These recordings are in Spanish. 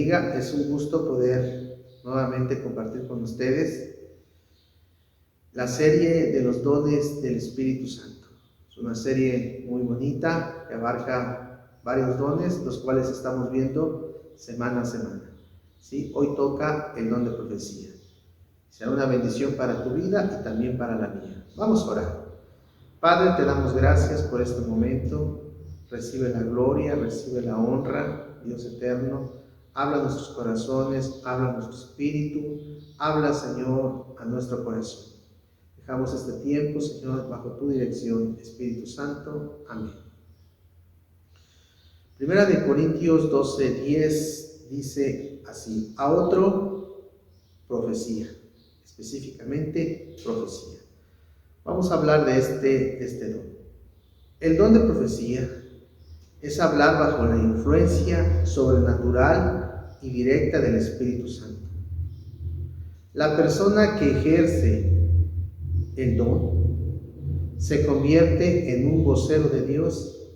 bendiga. Es un gusto poder nuevamente compartir con ustedes la serie de los dones del Espíritu Santo. Es una serie muy bonita que abarca varios dones, los cuales estamos viendo semana a semana. ¿Sí? Hoy toca el don de profecía. Será una bendición para tu vida y también para la mía. Vamos a orar. Padre, te damos gracias por este momento. Recibe la gloria, recibe la honra, Dios eterno. Habla a nuestros corazones, habla a nuestro espíritu, habla, Señor, a nuestro corazón. Dejamos este tiempo, Señor, bajo tu dirección, Espíritu Santo. Amén. Primera de Corintios 12:10 dice así: a otro, profecía, específicamente profecía. Vamos a hablar de este don. El don de profecía es hablar bajo la influencia sobrenatural y directa del Espíritu Santo. La persona que ejerce el don se convierte en un vocero de Dios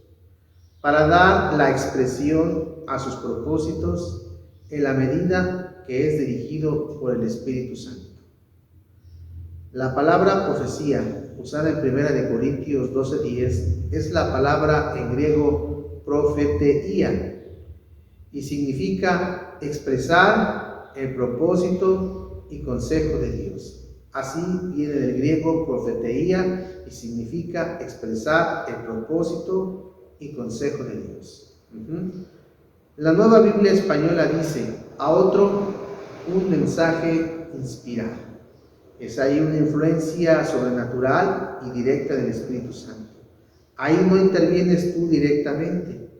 para dar la expresión a sus propósitos en la medida que es dirigido por el Espíritu Santo. La palabra profecía, usada en 1 Corintios 12:10, es la palabra en griego profeteía y significa expresar el propósito y consejo de Dios. Así viene del griego profeteía y significa expresar el propósito y consejo de Dios. La Nueva Biblia Española dice: a otro un mensaje inspirado. Es ahí una influencia sobrenatural y directa del Espíritu Santo. Ahí no intervienes tú directamente,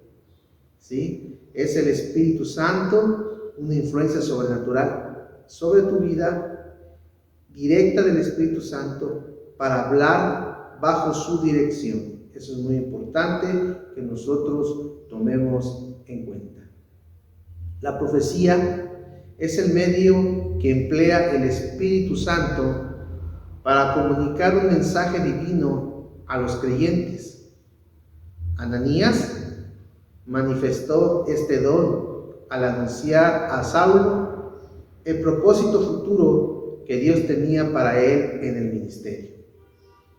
¿sí? Es el Espíritu Santo, una influencia sobrenatural sobre tu vida, directa del Espíritu Santo, para hablar bajo su dirección. Eso es muy importante que nosotros tomemos en cuenta. La profecía es el medio que emplea el Espíritu Santo para comunicar un mensaje divino a los creyentes. Ananías manifestó este don al anunciar a Saulo el propósito futuro que Dios tenía para él en el ministerio.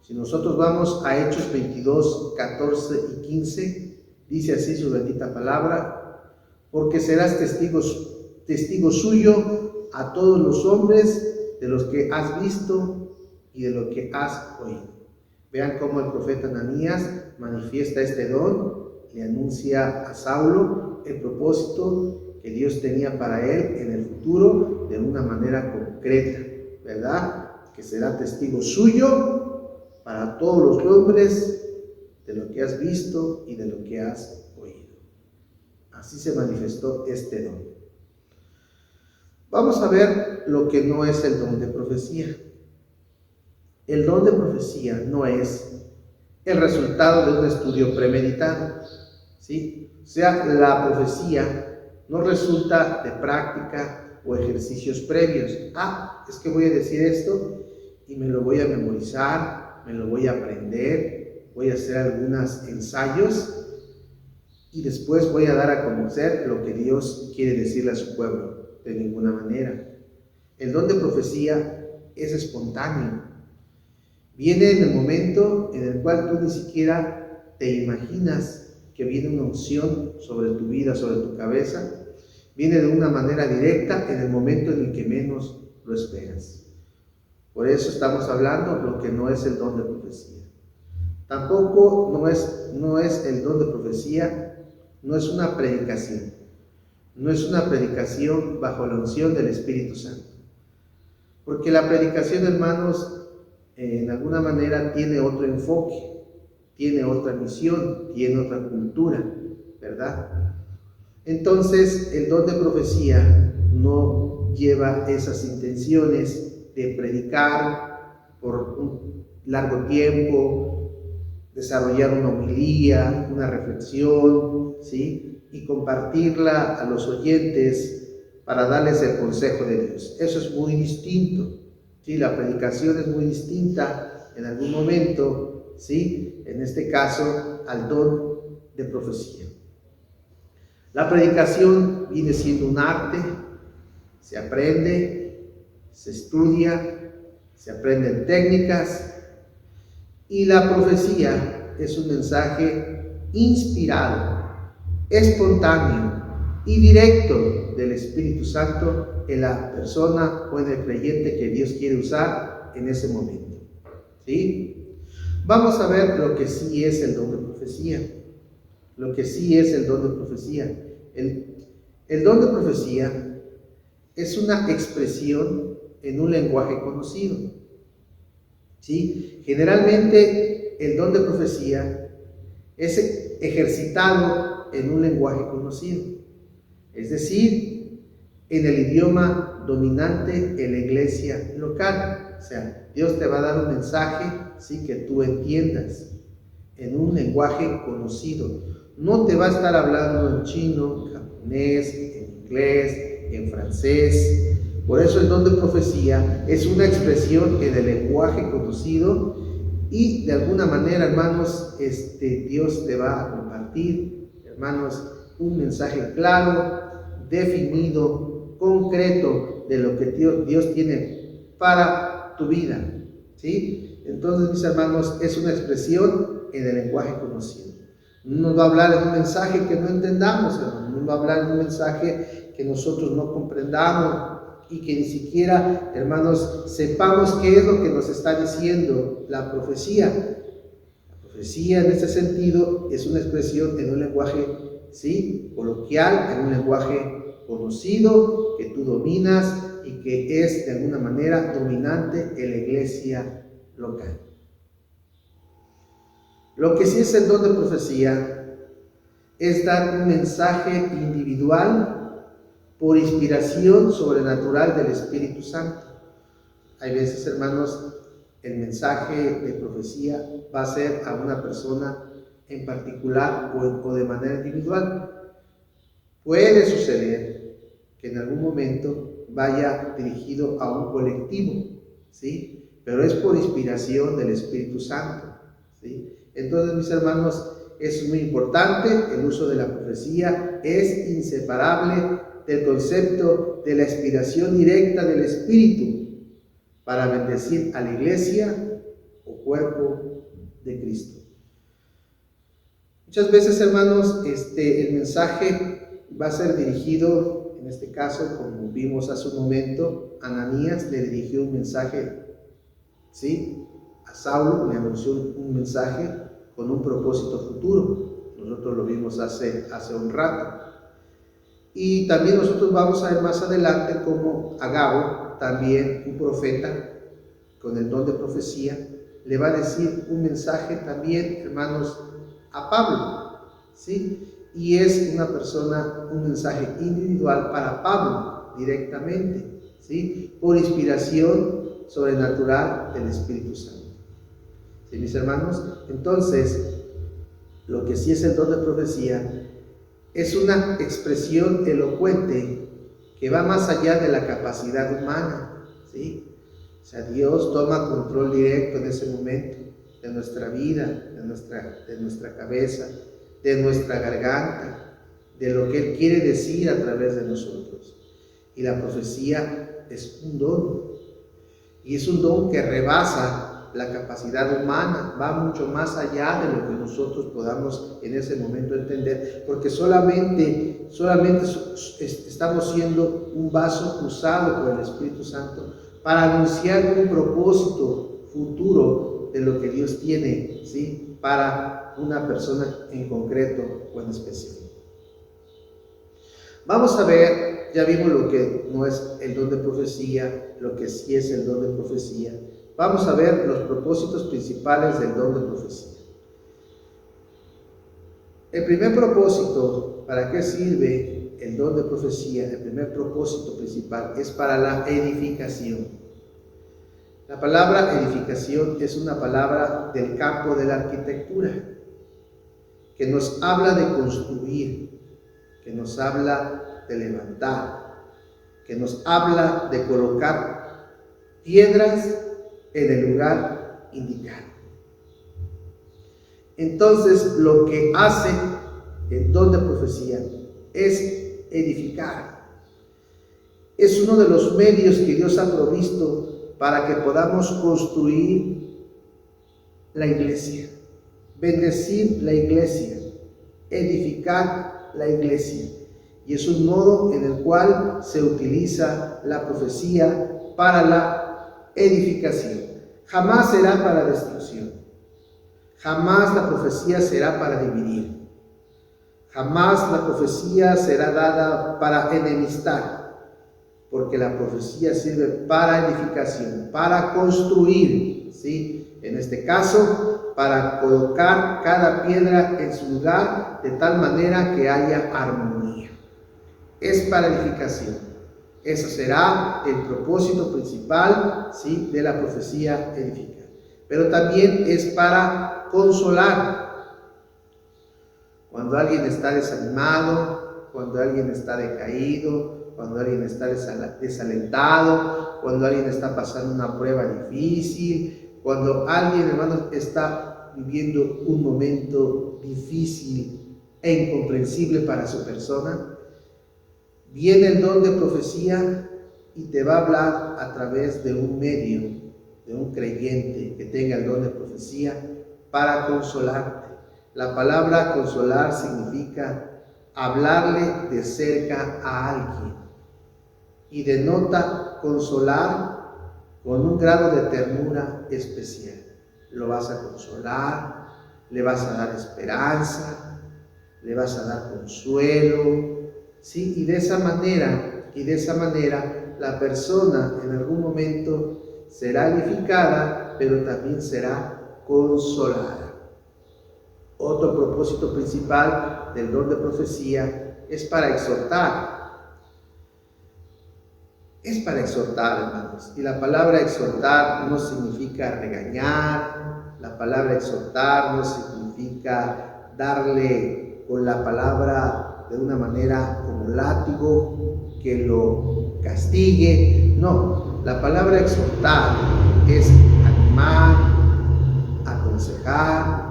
Si nosotros vamos a Hechos 22, 14 y 15, dice así su bendita palabra: porque serás testigo suyo a todos los hombres de los que has visto y de lo que has oído. Vean cómo el profeta Ananías manifiesta este don, le anuncia a Saulo el propósito que Dios tenía para él en el futuro de una manera concreta, ¿verdad? Que será testigo suyo para todos los hombres de lo que has visto y de lo que has oído. Así se manifestó este don. Vamos a ver lo que no es el don de profecía. El don de profecía no es el resultado de un estudio premeditado, ¿sí? O sea, la profecía no resulta de práctica o ejercicios previos. Es que voy a decir esto y me lo voy a memorizar, me lo voy a aprender, voy a hacer algunos ensayos y después voy a dar a conocer lo que Dios quiere decirle a su pueblo. De ninguna manera. El don de profecía es espontáneo. Viene en el momento en el cual tú ni siquiera te imaginas que viene una unción sobre tu vida, sobre tu cabeza. Viene de una manera directa en el momento en el que menos lo esperas. Por eso estamos hablando de lo que no es el don de profecía. Tampoco no es el don de profecía, no es una predicación. No es una predicación bajo la unción del Espíritu Santo. Porque la predicación, hermanos, en alguna manera tiene otro enfoque, tiene otra misión, tiene otra cultura, ¿verdad? Entonces, el don de profecía no lleva esas intenciones de predicar por un largo tiempo, desarrollar una homilía, una reflexión, ¿sí? Y compartirla a los oyentes para darles el consejo de Dios. Eso es muy distinto, ¿sí? La predicación es muy distinta en algún momento, ¿sí? En este caso, al don de profecía. La predicación viene siendo un arte, se aprende, se estudia, se aprenden técnicas, y la profecía es un mensaje inspirado, espontáneo y directo del Espíritu Santo en la persona o en el creyente que Dios quiere usar en ese momento. ¿Sí? Vamos a ver lo que sí es el don de profecía. Lo que sí es el don de profecía. El don de profecía es una expresión en un lenguaje conocido. ¿Sí? Generalmente el don de profecía es ejercitado en un lenguaje conocido, es decir, en el idioma dominante en la iglesia local. O sea, Dios te va a dar un mensaje, ¿sí?, que tú entiendas en un lenguaje conocido. No te va a estar hablando en chino, en japonés, en inglés, en francés. Por eso el don de profecía es una expresión en el lenguaje conocido, y de alguna manera, hermanos, Dios te va a compartir, hermanos, un mensaje claro, definido, concreto de lo que Dios tiene para tu vida, ¿sí? Entonces, mis hermanos, es una expresión en el lenguaje conocido. No nos va a hablar en un mensaje que no entendamos, hermanos. No nos va a hablar en un mensaje que nosotros no comprendamos y que ni siquiera, hermanos, sepamos qué es lo que nos está diciendo la profecía. La profecía, en este sentido, es una expresión en un lenguaje, ¿sí?, coloquial, en un lenguaje conocido, que tú dominas y que es de alguna manera dominante en la iglesia local. Lo que sí es el don de profecía es dar un mensaje individual por inspiración sobrenatural del Espíritu Santo. Hay veces, hermanos, el mensaje de profecía va a ser a una persona en particular o de manera individual. Puede suceder que en algún momento vaya dirigido a un colectivo, ¿sí?, pero es por inspiración del Espíritu Santo, ¿sí? Entonces, mis hermanos, es muy importante. El uso de la profecía es inseparable del concepto de la inspiración directa del Espíritu para bendecir a la iglesia o cuerpo de Cristo. Muchas veces, hermanos, el mensaje va a ser dirigido, en este caso, como vimos hace un momento, Ananías le dirigió un mensaje, ¿sí?, a Saulo, le anunció un mensaje con un propósito futuro. Nosotros lo vimos hace un rato. Y también nosotros vamos a ver más adelante cómo Agabo, también un profeta con el don de profecía, le va a decir un mensaje también, hermanos, a Pablo, ¿sí? Y es una persona, un mensaje individual para Pablo directamente, ¿sí?, por inspiración sobrenatural del Espíritu Santo. ¿Sí, mis hermanos? Entonces, lo que sí es el don de profecía es una expresión elocuente que va más allá de la capacidad humana, ¿sí? O sea, Dios toma control directo en ese momento de nuestra vida, de nuestra cabeza, de nuestra garganta, de lo que Él quiere decir a través de nosotros. Y la profecía es un don, y es un don que rebasa la capacidad humana, va mucho más allá de lo que nosotros podamos en ese momento entender, porque solamente estamos siendo un vaso usado por el Espíritu Santo para anunciar un propósito futuro de lo que Dios tiene, ¿sí?, para una persona en concreto o en especial. Vamos a ver, ya vimos lo que no es el don de profecía, lo que sí es el don de profecía. Vamos a ver los propósitos principales del don de profecía. El primer propósito, ¿para qué sirve el don de profecía? El primer propósito principal es para la edificación. La palabra edificación es una palabra del campo de la arquitectura, que nos habla de construir, que nos habla de levantar, que nos habla de colocar piedras en el lugar indicado. Entonces, lo que hace el don de profecía es edificar. Es uno de los medios que Dios ha provisto para que podamos construir la iglesia, bendecir la iglesia, edificar la iglesia. Y es un modo en el cual se utiliza la profecía para la edificación. Jamás será para destrucción. Jamás la profecía será para dividir. Jamás la profecía será dada para enemistar, porque la profecía sirve para edificación, para construir, ¿sí? En este caso, para colocar cada piedra en su lugar de tal manera que haya armonía. Es para edificación. Eso será el propósito principal, ¿sí?, de la profecía edificar. Pero también es para consolar. Cuando alguien está desanimado, cuando alguien está decaído, cuando alguien está desalentado, cuando alguien está pasando una prueba difícil, cuando alguien, hermanos, está viviendo un momento difícil e incomprensible para su persona, viene el don de profecía y te va a hablar a través de un medio, de un creyente que tenga el don de profecía para consolarte. La palabra consolar significa hablarle de cerca a alguien y denota consolar con un grado de ternura especial. Lo vas a consolar, le vas a dar esperanza, le vas a dar consuelo, ¿sí? Y de esa manera, la persona en algún momento será edificada, pero también será consolada. Otro propósito principal del don de profecía es para exhortar. Es para exhortar, hermanos. Y la palabra exhortar no significa regañar. La palabra exhortar no significa darle con la palabra de una manera como látigo que lo castigue. No, la palabra exhortar es animar, aconsejar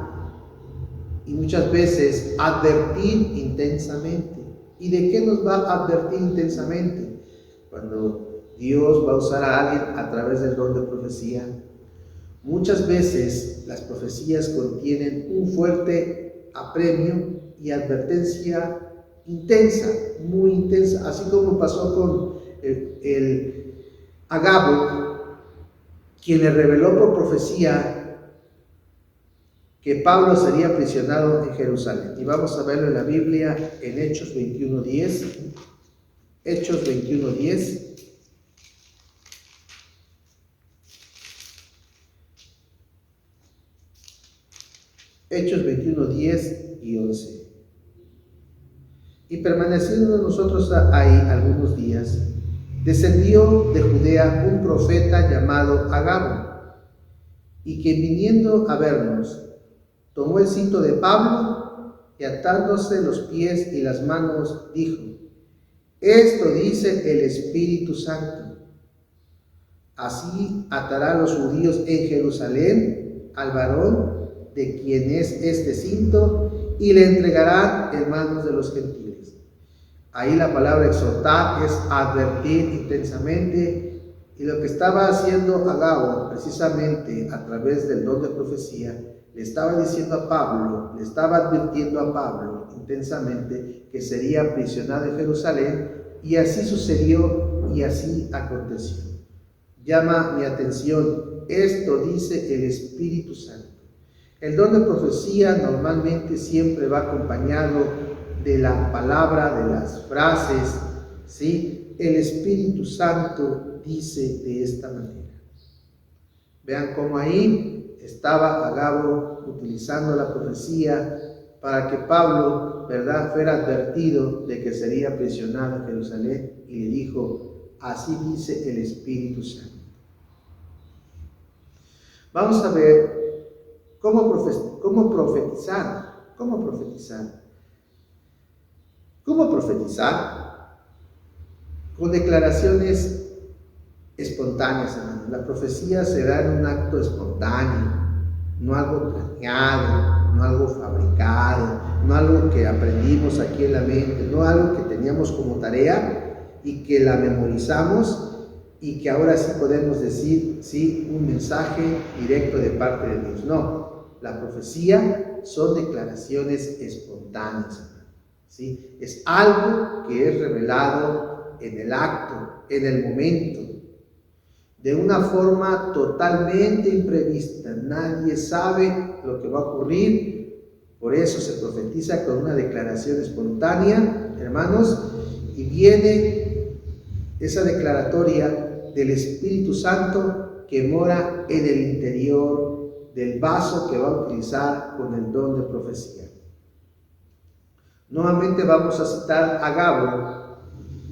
y muchas veces advertir intensamente. ¿Y de qué nos va a advertir intensamente? Cuando Dios va a usar a alguien a través del don de profecía, muchas veces las profecías contienen un fuerte apremio y advertencia intensa, muy intensa, así como pasó con el Agabo, quien le reveló por profecía que Pablo sería aprisionado en Jerusalén. Y vamos a verlo en la Biblia en Hechos 21:10. Hechos 21:10. Hechos 21:10 y 11. Y permaneciendo nosotros ahí algunos días, descendió de Judea un profeta llamado Agabo, y que viniendo a vernos, tomó el cinto de Pablo y atándose los pies y las manos, dijo: esto dice el Espíritu Santo, así atará a los judíos en Jerusalén al varón de quien es este cinto, y le entregarán en manos de los gentiles. Ahí la palabra exhortar es advertir intensamente, y lo que estaba haciendo Agabo precisamente a través del don de profecía, le estaba diciendo a Pablo, le estaba advirtiendo a Pablo intensamente que sería aprisionado en Jerusalén, y así sucedió y así aconteció. Llama mi atención, esto dice el Espíritu Santo. El don de profecía normalmente siempre va acompañado de la palabra, de las frases, ¿sí? El Espíritu Santo dice de esta manera. Vean cómo ahí estaba Agabo utilizando la profecía para que Pablo, ¿verdad?, fuera advertido de que sería aprisionado en Jerusalén, y le dijo: así dice el Espíritu Santo. Vamos a ver cómo profetizar. ¿Cómo profetizar? ¿Cómo profetizar? Con declaraciones espontáneas, hermanos. La profecía se da en un acto espontáneo, no algo planeado, no algo fabricado, no algo que aprendimos aquí en la mente, no algo que teníamos como tarea y que la memorizamos y que ahora sí podemos decir, sí, un mensaje directo de parte de Dios. No, la profecía son declaraciones espontáneas, ¿sí? Es algo que es revelado en el acto, en el momento, de una forma totalmente imprevista. Nadie sabe lo que va a ocurrir, por eso se profetiza con una declaración espontánea, hermanos, y viene esa declaratoria del Espíritu Santo que mora en el interior del vaso que va a utilizar con el don de profecía. Nuevamente vamos a citar a Agabo.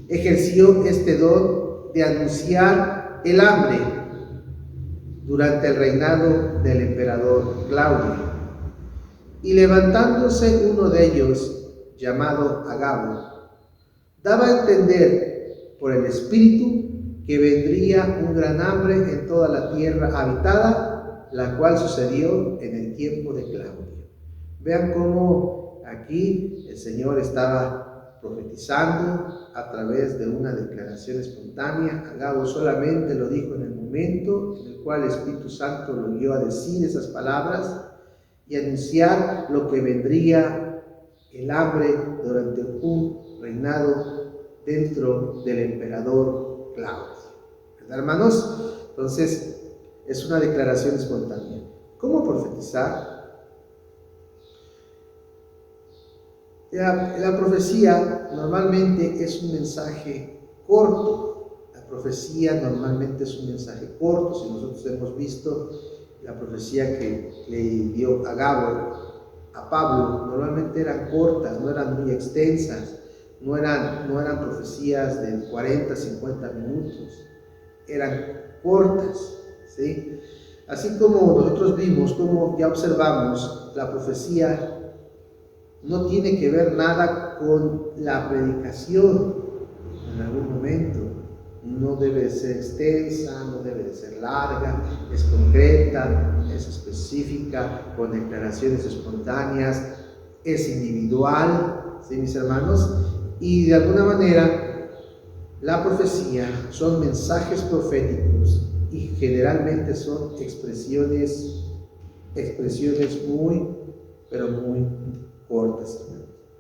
Ejerció este don de anunciar el hambre durante el reinado del emperador Claudio. Y levantándose uno de ellos, llamado Agabo, daba a entender por el Espíritu que vendría un gran hambre en toda la tierra habitada, la cual sucedió en el tiempo de Claudio. Vean cómo aquí el Señor estaba profetizando a través de una declaración espontánea. Agabo solamente lo dijo en el momento en el cual el Espíritu Santo lo guió a decir esas palabras y anunciar lo que vendría, el hambre durante un reinado dentro del emperador Claudio. ¿Verdad, hermanos? Entonces, es una declaración espontánea. ¿Cómo profetizar? La profecía normalmente es un mensaje corto. La profecía normalmente es un mensaje corto. Si nosotros hemos visto la profecía que le dio Agabo a Pablo, normalmente eran cortas, no eran muy extensas, no eran profecías de 40, 50 minutos, eran cortas, ¿sí? Así como nosotros vimos, como ya observamos, la profecía no tiene que ver nada con la predicación en algún momento. No debe de ser extensa, no debe de ser larga, es concreta, es específica, con declaraciones espontáneas, es individual, ¿sí, mis hermanos? Y de alguna manera, la profecía son mensajes proféticos y generalmente son expresiones muy, pero muy cortas,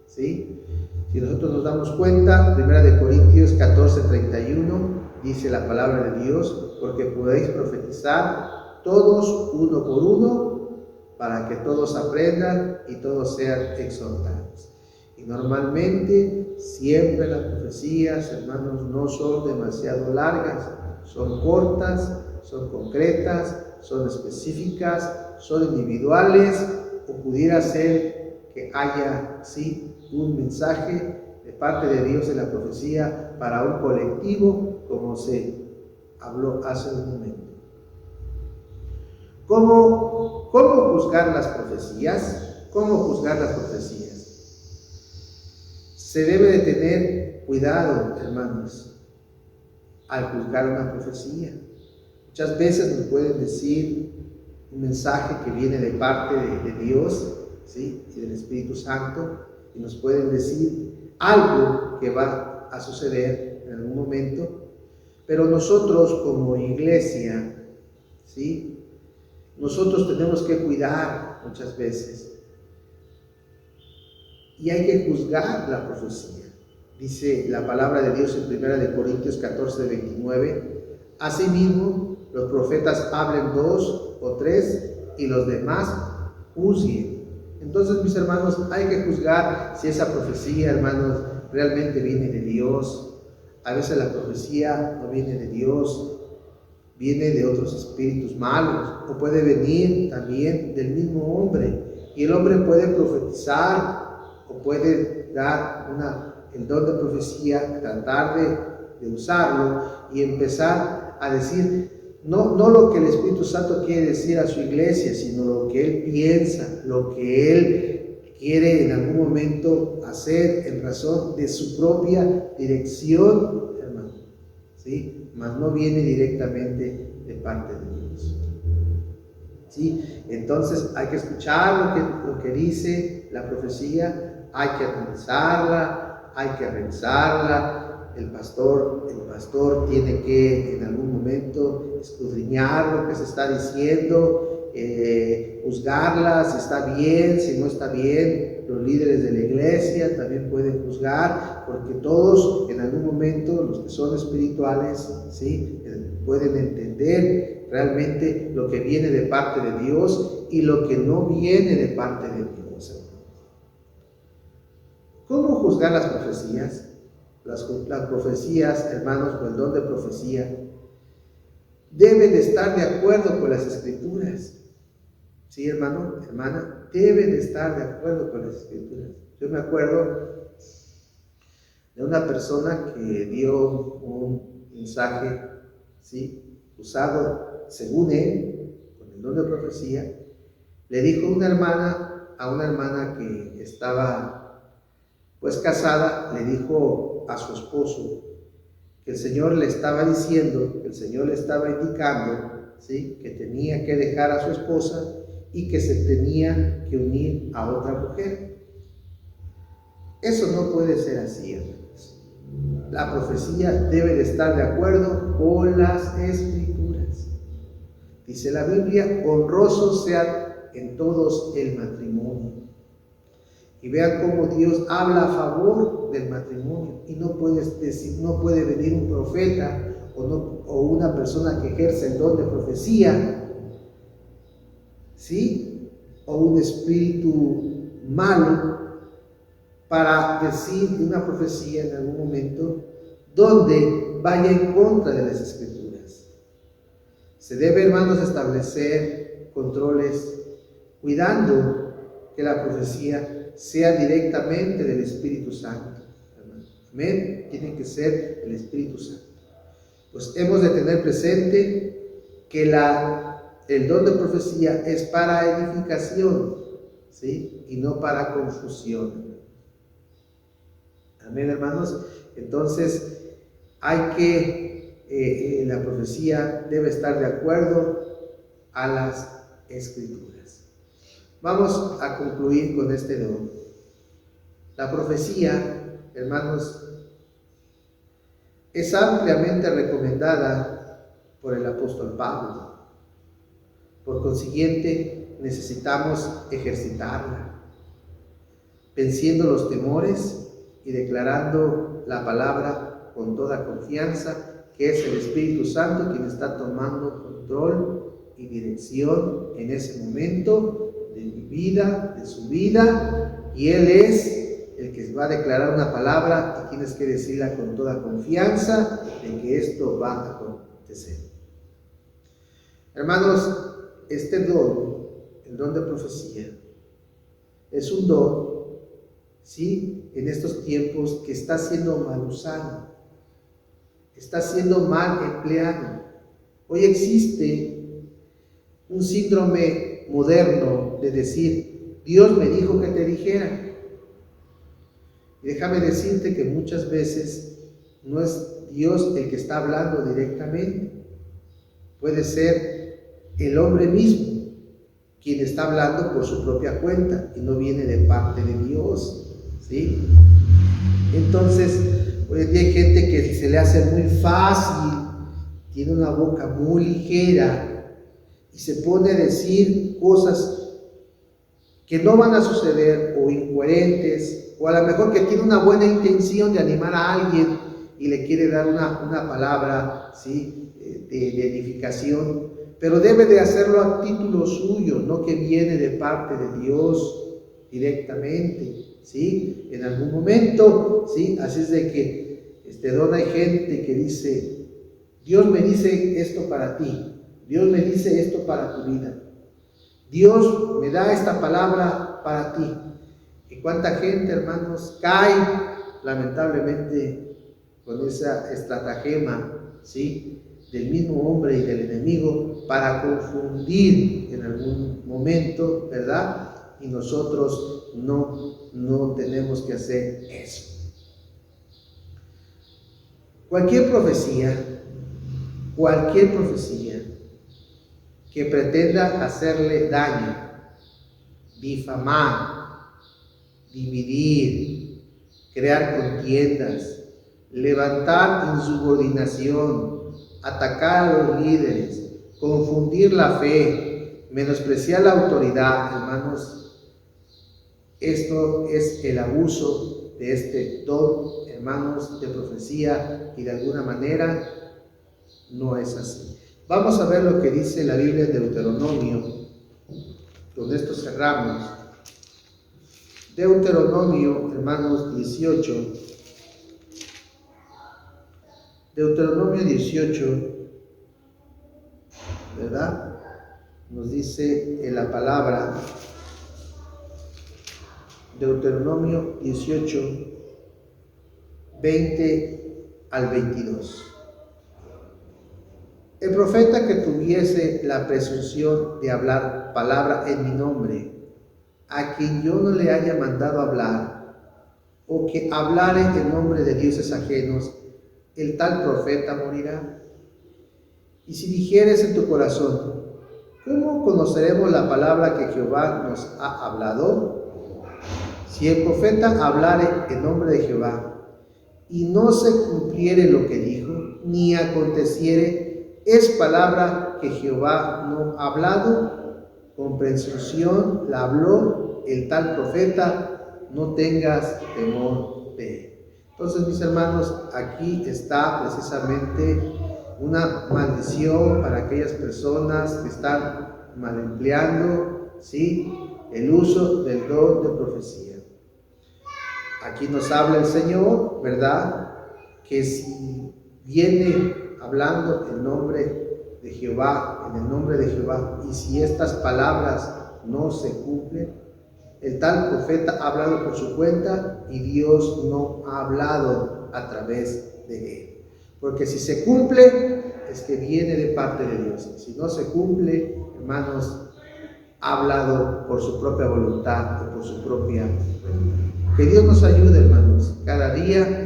¿sí? Si nosotros nos damos cuenta, 1 Corintios 14:31 dice la palabra de Dios, porque podéis profetizar todos uno por uno, para que todos aprendan y todos sean exhortados. Y normalmente siempre las profecías, hermanos, no son demasiado largas, son cortas, son concretas, son específicas, son individuales, o pudiera ser que haya, sí, un mensaje de parte de Dios en la profecía para un colectivo, como se habló hace un momento. ¿Cómo juzgar las profecías? ¿Cómo juzgar las profecías? Se debe de tener cuidado, hermanos, al juzgar una profecía. Muchas veces nos pueden decir un mensaje que viene de parte de Dios, ¿sí?, y del Espíritu Santo, y nos pueden decir algo que va a suceder en algún momento, pero nosotros como iglesia, ¿sí?, nosotros tenemos que cuidar muchas veces y hay que juzgar la profecía. Dice la palabra de Dios en 1 Corintios 14:29, asimismo los profetas hablen 2 o 3 y los demás juzguen. Entonces, mis hermanos, hay que juzgar si esa profecía, hermanos, realmente viene de Dios. A veces la profecía no viene de Dios, viene de otros espíritus malos, o puede venir también del mismo hombre. Y el hombre puede profetizar o puede dar el don de profecía, tratar de usarlo y empezar a decir no lo que el Espíritu Santo quiere decir a su iglesia, sino lo que él piensa, lo que él quiere en algún momento hacer en razón de su propia dirección, hermano, ¿sí? Mas no viene directamente de parte de Dios. ¿sí? Entonces hay que escuchar lo que dice la profecía, hay que analizarla, hay que revisarla. El pastor tiene que en algún momento escudriñar lo que se está diciendo, juzgarla, si está bien, si no está bien. Los líderes de la iglesia también pueden juzgar, porque todos en algún momento, los que son espirituales, ¿sí?, pueden entender realmente lo que viene de parte de Dios y lo que no viene de parte de Dios. ¿Cómo juzgar las profecías? Las profecías, hermanos, o el don de profecía, deben estar de acuerdo con las Escrituras. ¿Sí, hermano, hermana? Deben estar de acuerdo con las Escrituras. Yo me acuerdo de una persona que dio un mensaje, ¿sí?, usado según él, con el don de profecía. Le dijo a una hermana que estaba pues casada, le dijo a su esposo que el Señor le estaba diciendo, que el Señor le estaba indicando, ¿sí?, que tenía que dejar a su esposa y que se tenía que unir a otra mujer. Eso no puede ser así, hermanos. La profecía debe de estar de acuerdo con las Escrituras. Dice la Biblia: honroso sea en todos el matrimonio. Y vean cómo Dios habla a favor del matrimonio. Y no puede venir un profeta o una persona que ejerce el don de profecía, ¿sí?, o un espíritu malo, para decir una profecía en algún momento donde vaya en contra de las Escrituras. Se debe, hermanos, establecer controles cuidando que la profecía sea directamente del Espíritu Santo. Amén. Tiene que ser el Espíritu Santo. Pues hemos de tener presente que el don de profecía es para edificación, ¿sí?, y no para confusión. Amén, hermanos. Entonces, la profecía debe estar de acuerdo a las Escrituras. Vamos a concluir con este don. La profecía, hermanos, es ampliamente recomendada por el apóstol Pablo. Por consiguiente, necesitamos ejercitarla, venciendo los temores y declarando la palabra con toda confianza, que es el Espíritu Santo quien está tomando control y dirección en ese momento de mi vida, de su vida, y Él es el que va a declarar una palabra y tienes que decirla con toda confianza de que esto va a acontecer. Hermanos, este don, el don de profecía, es un don, ¿sí?, en estos tiempos que está siendo mal usado, está siendo mal empleado. Hoy existe un síndrome moderno de decir: Dios me dijo que te dijera. Y déjame decirte que muchas veces no es Dios el que está hablando directamente. Puede ser el hombre mismo quien está hablando por su propia cuenta y no viene de parte de Dios, ¿sí? Entonces, hoy en día hay gente que se le hace muy fácil, tiene una boca muy ligera y se pone a decir cosas que no van a suceder o incoherentes, o a lo mejor que tiene una buena intención de animar a alguien y le quiere dar una palabra, ¿sí?, de edificación, pero debe de hacerlo a título suyo, no que viene de parte de Dios directamente, ¿sí?, en algún momento, ¿sí? Así es de que donde hay gente que dice: Dios me dice esto para ti, Dios me dice esto para tu vida, Dios me da esta palabra para ti. Y cuánta gente, hermanos, cae lamentablemente con esa estratagema, ¿sí?, del mismo hombre y del enemigo para confundir en algún momento, ¿verdad? Y nosotros no tenemos que hacer eso. Cualquier profecía que pretenda hacerle daño, difamar, dividir, crear contiendas, levantar insubordinación, atacar a los líderes, confundir la fe, menospreciar la autoridad, hermanos. Esto es el abuso de este don, hermanos, de profecía, y de alguna manera no es así. Vamos a ver lo que dice la Biblia en Deuteronomio. Con esto cerramos. Deuteronomio, hermanos, 18. Deuteronomio 18, ¿verdad? Nos dice en la palabra, Deuteronomio 18, 20 al 22. El profeta que tuviese la presunción de hablar palabra en mi nombre, a quien yo no le haya mandado hablar, o que hablare en nombre de dioses ajenos, el tal profeta morirá. Y si dijeres en tu corazón, ¿cómo conoceremos la palabra que Jehová nos ha hablado? Si el profeta hablare en nombre de Jehová, y no se cumpliere lo que dijo, ni aconteciere, es palabra que Jehová no ha hablado, con presunción la habló el tal profeta, no tengas temor de él. Entonces, mis hermanos, aquí está precisamente una maldición para aquellas personas que están mal empleando, ¿sí?, el uso del don de profecía. Aquí nos habla el Señor, ¿verdad?, que si viene hablando en nombre de Jehová, en el nombre de Jehová, y si estas palabras no se cumplen, el tal profeta ha hablado por su cuenta y Dios no ha hablado a través de él. Porque si se cumple, es que viene de parte de Dios. Si no se cumple, hermanos, ha hablado por su propia voluntad o por su propia voluntad. Que Dios nos ayude, hermanos, cada día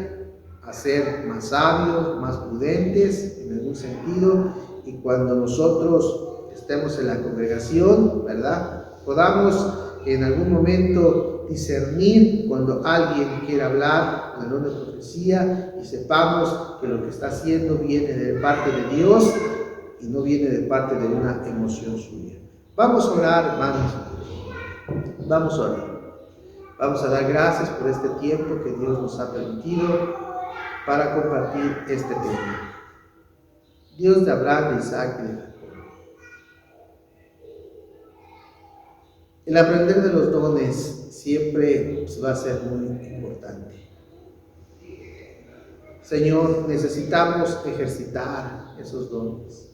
a ser más sabios, más prudentes en algún sentido, y cuando nosotros estemos en la congregación, ¿verdad?, podamos en algún momento discernir cuando alguien quiere hablar con el don de profecía y sepamos que lo que está haciendo viene de parte de Dios y no viene de parte de una emoción suya. Vamos a orar, hermanos. Vamos a orar. Vamos a dar gracias por este tiempo que Dios nos ha permitido para compartir este tema. Dios de Abraham, de Isaac y de Jacob. El aprender de los dones siempre va a ser muy importante. Señor, necesitamos ejercitar esos dones.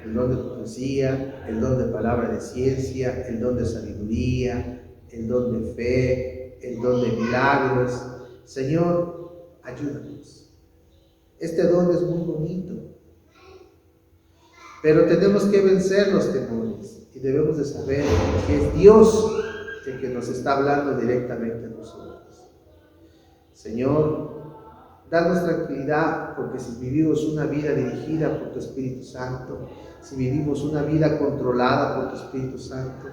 El don de profecía, el don de palabra de ciencia, el don de sabiduría, el don de fe, el don de milagros. Señor, ayúdanos. Este don es muy bonito, pero tenemos que vencer los temores y debemos de saber que es Dios el que nos está hablando directamente a nosotros. Señor, danos tranquilidad, porque si vivimos una vida dirigida por tu Espíritu Santo, si vivimos una vida controlada por tu Espíritu Santo,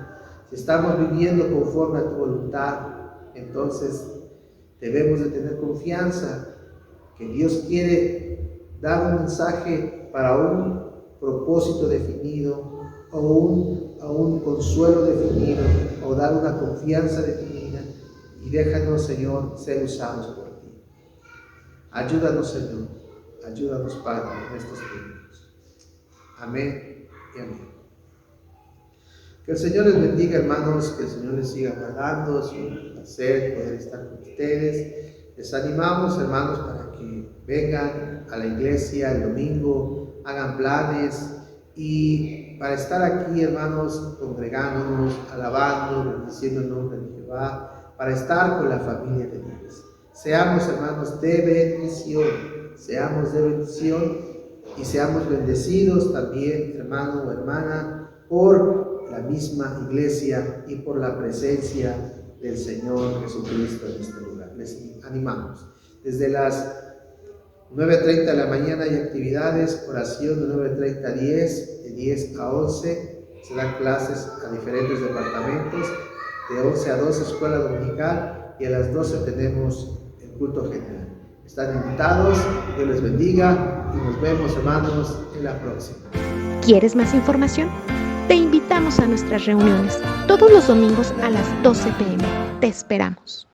si estamos viviendo conforme a tu voluntad, entonces debemos de tener confianza que Dios quiere dar un mensaje para un propósito definido, o un consuelo definido, o dar una confianza definida, y déjanos, Señor, ser usados por ti. Ayúdanos, Señor, ayúdanos, Padre, en estos tiempos. Amén y amén. Que el Señor les bendiga, hermanos, que el Señor les siga guardando. Es un placer poder estar con ustedes. Les animamos, hermanos, para que vengan a la iglesia el domingo, hagan planes, y para estar aquí, hermanos, congregándonos, alabando, bendiciendo el nombre de Jehová, para estar con la familia de Dios. Seamos, hermanos, de bendición, y seamos bendecidos también, hermano o hermana, por la misma iglesia y por la presencia del Señor Jesucristo en este lugar. Les animamos. Desde las 9:30 de la mañana hay actividades, oración de 9:30 a 10, de 10 a 11, se dan clases a diferentes departamentos, de 11 a 12 escuela dominical, y a las 12 tenemos el culto general. Están invitados, Dios les bendiga y nos vemos, hermanos, en la próxima. ¿Quieres más información? Te invitamos a nuestras reuniones todos los domingos a las 12 p.m. Te esperamos.